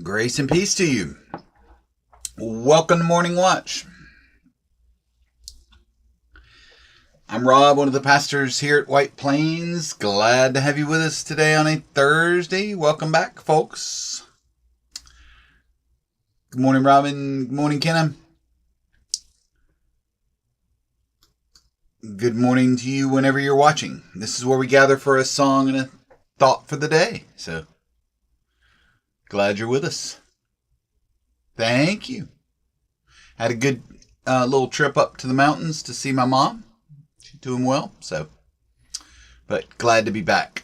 Grace and peace to you. Welcome to Morning Watch. I'm Rob, one of the pastors here at White Plains. Glad to have you with us today on a Thursday. Welcome back, folks. Good morning, Robin. Good morning, Kenna. Good morning to you whenever you're watching. This is where we gather for a song and a thought for the day. So, glad you're with us. Thank you. Had a good little trip up to the mountains to see my mom. She's doing well, but glad to be back.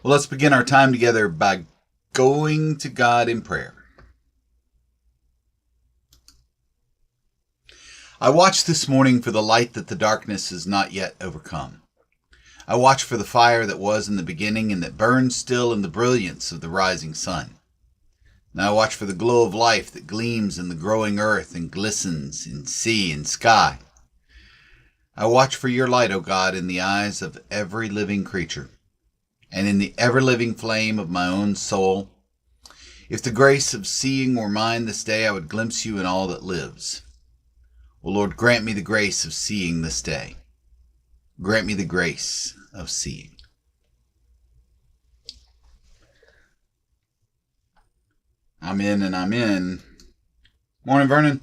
Well, let's begin our time together by going to God in prayer. I watch this morning for the light that the darkness has not yet overcome. I watch for the fire that was in the beginning and that burns still in the brilliance of the rising sun. And I watch for the glow of life that gleams in the growing earth and glistens in sea and sky. I watch for your light, O God, in the eyes of every living creature, and in the ever-living flame of my own soul. If the grace of seeing were mine this day, I would glimpse you in all that lives. O Lord, grant me the grace of seeing this day. Grant me the grace of seeing. I'm in and I'm in. Morning, Vernon.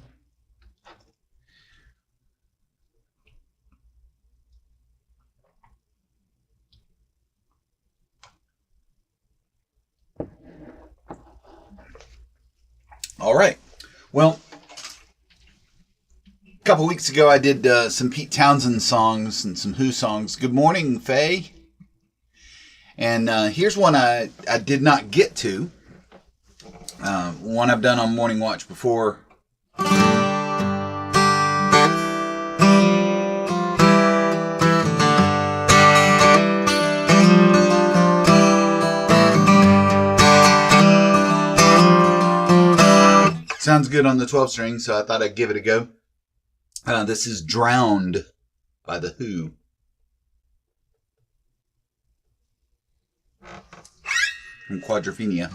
All right. Well, a couple weeks ago, I did some Pete Townsend songs and some Who songs. Good morning, Faye. And here's one I did not get to. One I've done on Morning Watch before. Sounds good on the 12 string, so I thought I'd give it a go. This is Drowned by The Who. From Quadrophenia.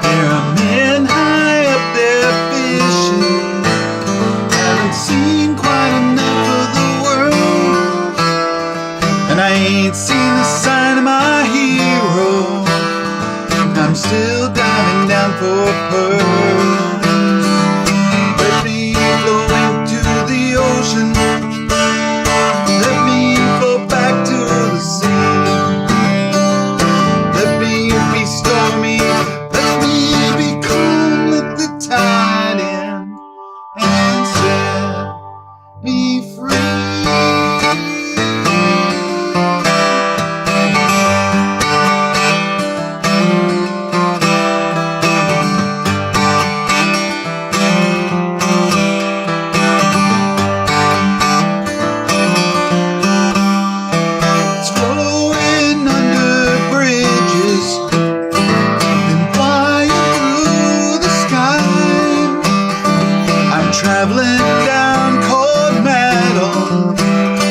There are men high up there fishing, haven't seen quite enough of the world, and I ain't seen the sign of my hero. I'm still diving down for pearls. Let me flow into the ocean. Let me flow back to the sea. Let me be stormy. Let me be calm. Let the tide in and set me free. Traveling down cold metal,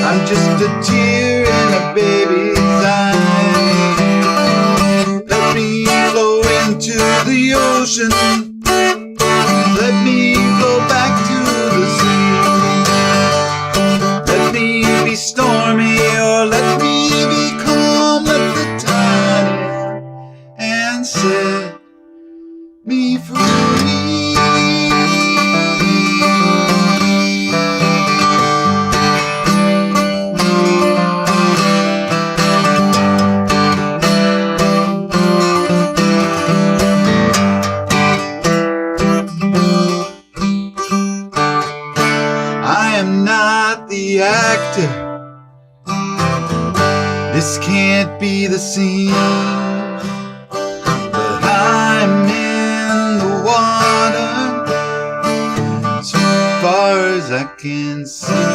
I'm just a tear in a baby's eye. Let me flow into the ocean. Let me flow back to the sea. Let me be stormy or let me be calm. Let the tide in and set me free. Actor, this can't be the scene, but I'm in the water so far as I can see.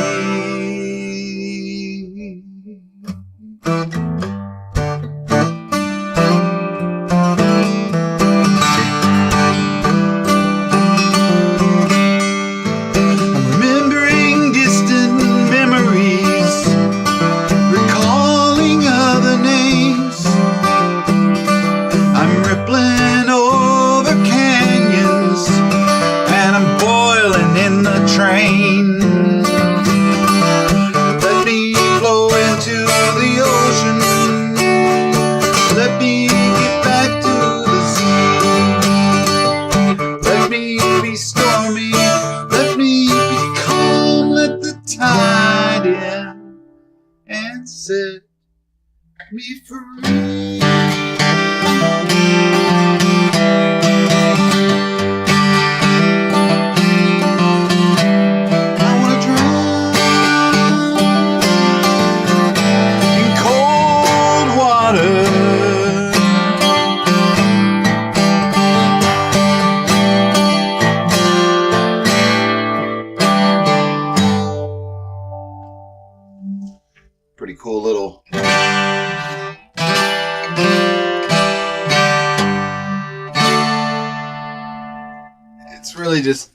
train. Let me flow into the ocean. Let me get back to the sea. Let me be stormy. Let me be calm. Let the tide in and set me free. Pretty cool little. It's really just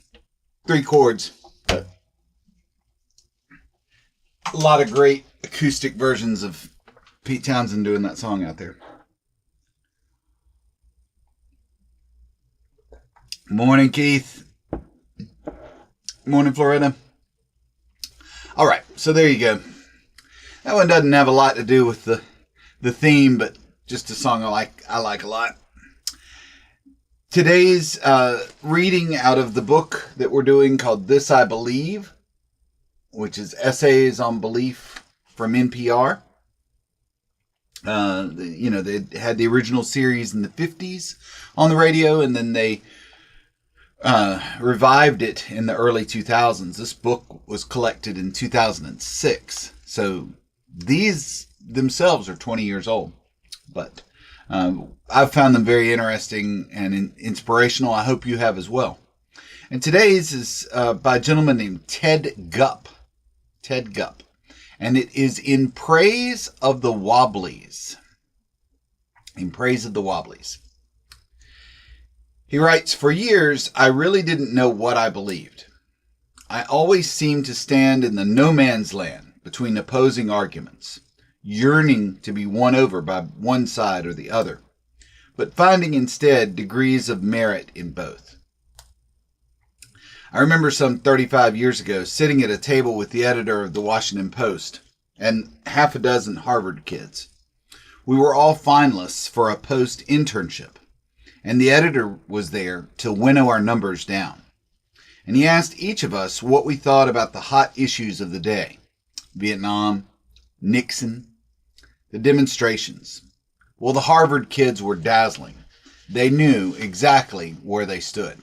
3 chords, but a lot of great acoustic versions of Pete Townsend doing that song out there. Morning, Keith. Morning, Florida. All right, so there you go. That one doesn't have a lot to do with the theme, but just a song I like a lot. Today's reading out of the book that we're doing called This I Believe, which is Essays on Belief from NPR. They had the original series in the 50s on the radio, and then they revived it in the early 2000s. This book was collected in 2006. So these themselves are 20 years old, but I've found them very interesting and inspirational. I hope you have as well. And today's is by a gentleman named Ted Gupp. Ted Gupp. And it is In Praise of the Wobblies. In Praise of the Wobblies. He writes, "For years, I really didn't know what I believed. I always seemed to stand in the no man's land between opposing arguments, yearning to be won over by one side or the other, but finding instead degrees of merit in both. I remember some 35 years ago sitting at a table with the editor of the Washington Post and half a dozen Harvard kids. We were all finalists for a post internship, and the editor was there to winnow our numbers down. And he asked each of us what we thought about the hot issues of the day. Vietnam, Nixon, the demonstrations. Well, the Harvard kids were dazzling. They knew exactly where they stood.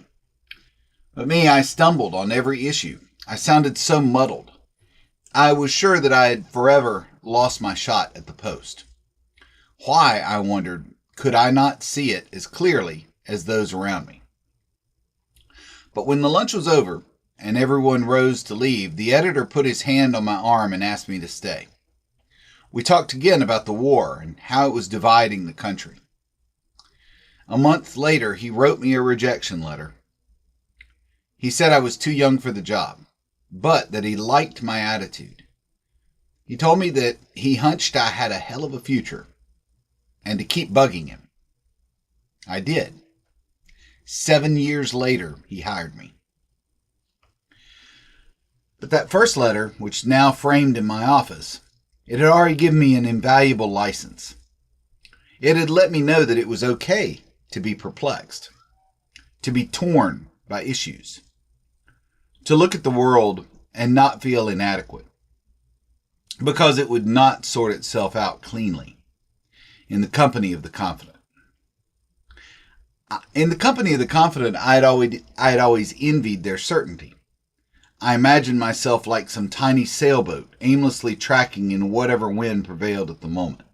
But me, I stumbled on every issue. I sounded so muddled. I was sure that I had forever lost my shot at the Post. Why, I wondered, could I not see it as clearly as those around me? But when the lunch was over and everyone rose to leave, the editor put his hand on my arm and asked me to stay. We talked again about the war and how it was dividing the country. A month later, he wrote me a rejection letter. He said I was too young for the job, but that he liked my attitude. He told me that he hunched I had a hell of a future and to keep bugging him. I did. 7 years later, he hired me. But that first letter, which is now framed in my office, it had already given me an invaluable license. It had let me know that it was okay to be perplexed, to be torn by issues, to look at the world and not feel inadequate, because it would not sort itself out cleanly in the company of the confident. In the company of the confident, I had always envied their certainty. I imagined myself like some tiny sailboat, aimlessly tracking in whatever wind prevailed at the moment.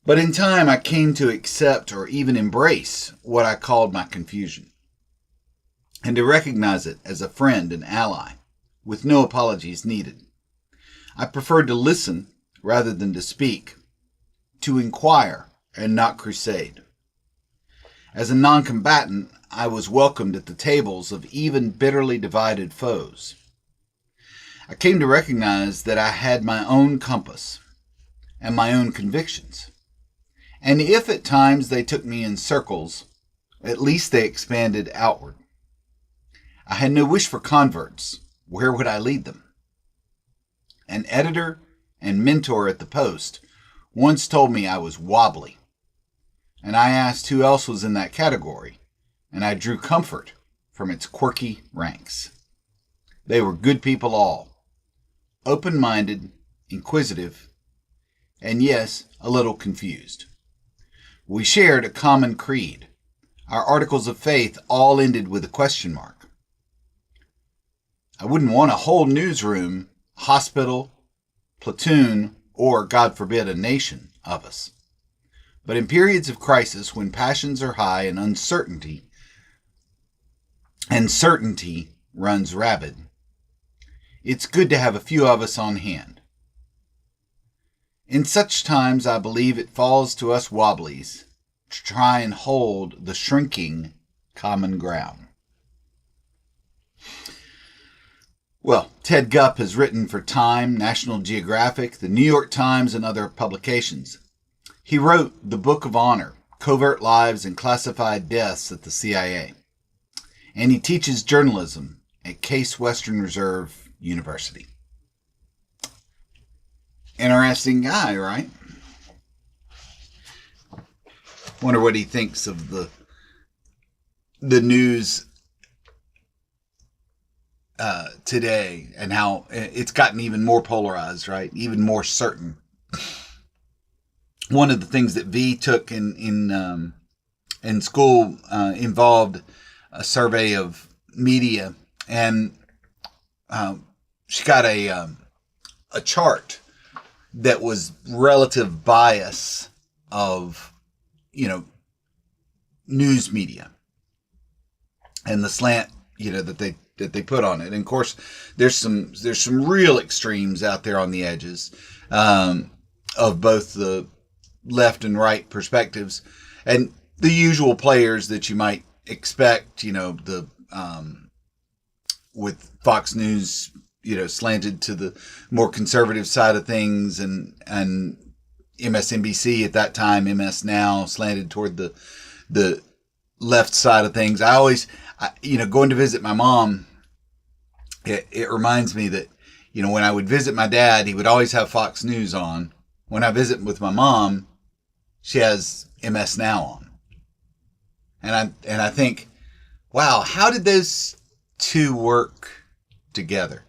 But in time, I came to accept or even embrace what I called my confusion, and to recognize it as a friend and ally, with no apologies needed. I preferred to listen rather than to speak, to inquire and not crusade. As a non-combatant, I was welcomed at the tables of even bitterly divided foes. I came to recognize that I had my own compass and my own convictions. And if at times they took me in circles, at least they expanded outward. I had no wish for converts. Where would I lead them? An editor and mentor at the Post once told me I was wobbly, and I asked who else was in that category, and I drew comfort from its quirky ranks. They were good people all, open-minded, inquisitive, and yes, a little confused. We shared a common creed. Our articles of faith all ended with a question mark. I wouldn't want a whole newsroom, hospital, platoon, or, God forbid, a nation of us. But in periods of crisis, when passions are high and uncertainty runs rabid, it's good to have a few of us on hand. In such times, I believe it falls to us wobblies to try and hold the shrinking common ground. Well, Ted Gupp has written for Time, National Geographic, the New York Times, and other publications. He wrote The Book of Honor, Covert Lives and Classified Deaths at the CIA. And he teaches journalism at Case Western Reserve University. Interesting guy, right? Wonder what he thinks of the news today and how it's gotten even more polarized, right? Even more certain. One of the things that V took in school involved a survey of media, and she got a chart that was relative bias of, news media and the slant, that they put on it. And of course, there's some real extremes out there on the edges of both the left and right perspectives, and the usual players that you might expect. With Fox News, slanted to the more conservative side of things, and MSNBC at that time, MS Now, slanted toward the left side of things. I always, going to visit my mom, it reminds me that, when I would visit my dad, he would always have Fox News on. When I visit with my mom, she has MS Now on. And I think, wow, how did those two work together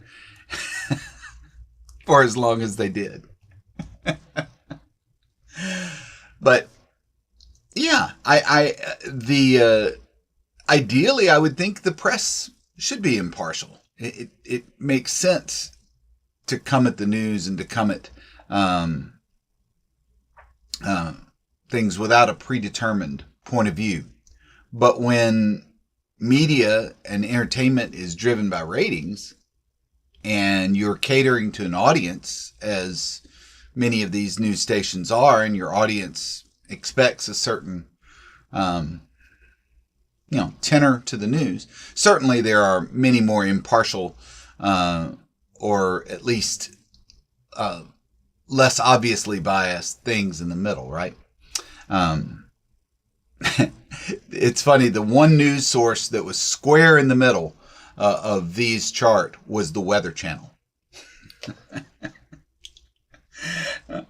for as long as they did? But yeah, ideally, I would think the press should be impartial. It makes sense to come at the news and to come at things without a predetermined point of view. But when media and entertainment is driven by ratings, and you're catering to an audience, as many of these news stations are, and your audience expects a certain tenor to the news, certainly there are many more impartial or at least less obviously biased things in the middle, right? It's funny, the one news source that was square in the middle of V's chart was the Weather Channel.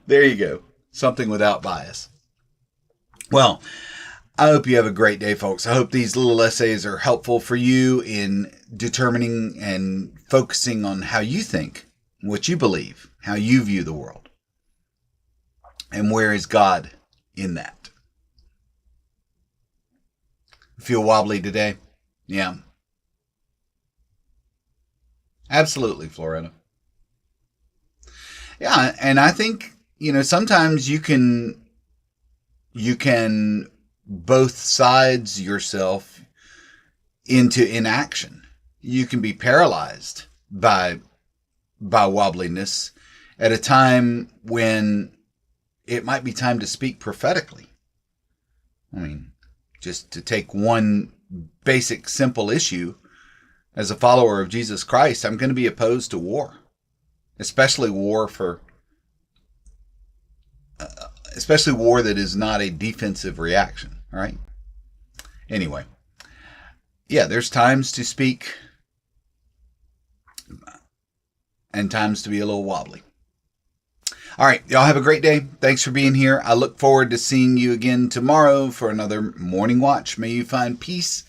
There you go. Something without bias. Well, I hope you have a great day, folks. I hope these little essays are helpful for you in determining and focusing on how you think, what you believe, how you view the world. And where is God in that? Feel wobbly today? Yeah. Absolutely, Florida. Yeah, and I think, sometimes you can both sides yourself into inaction. You can be paralyzed by wobbliness at a time when it might be time to speak prophetically. I mean, just to take one basic, simple issue, as a follower of Jesus Christ, I'm going to be opposed to war, especially war that is not a defensive reaction, right? Anyway, yeah, there's times to speak and times to be a little wobbly. All right, y'all have a great day. Thanks for being here. I look forward to seeing you again tomorrow for another Morning Watch. May you find peace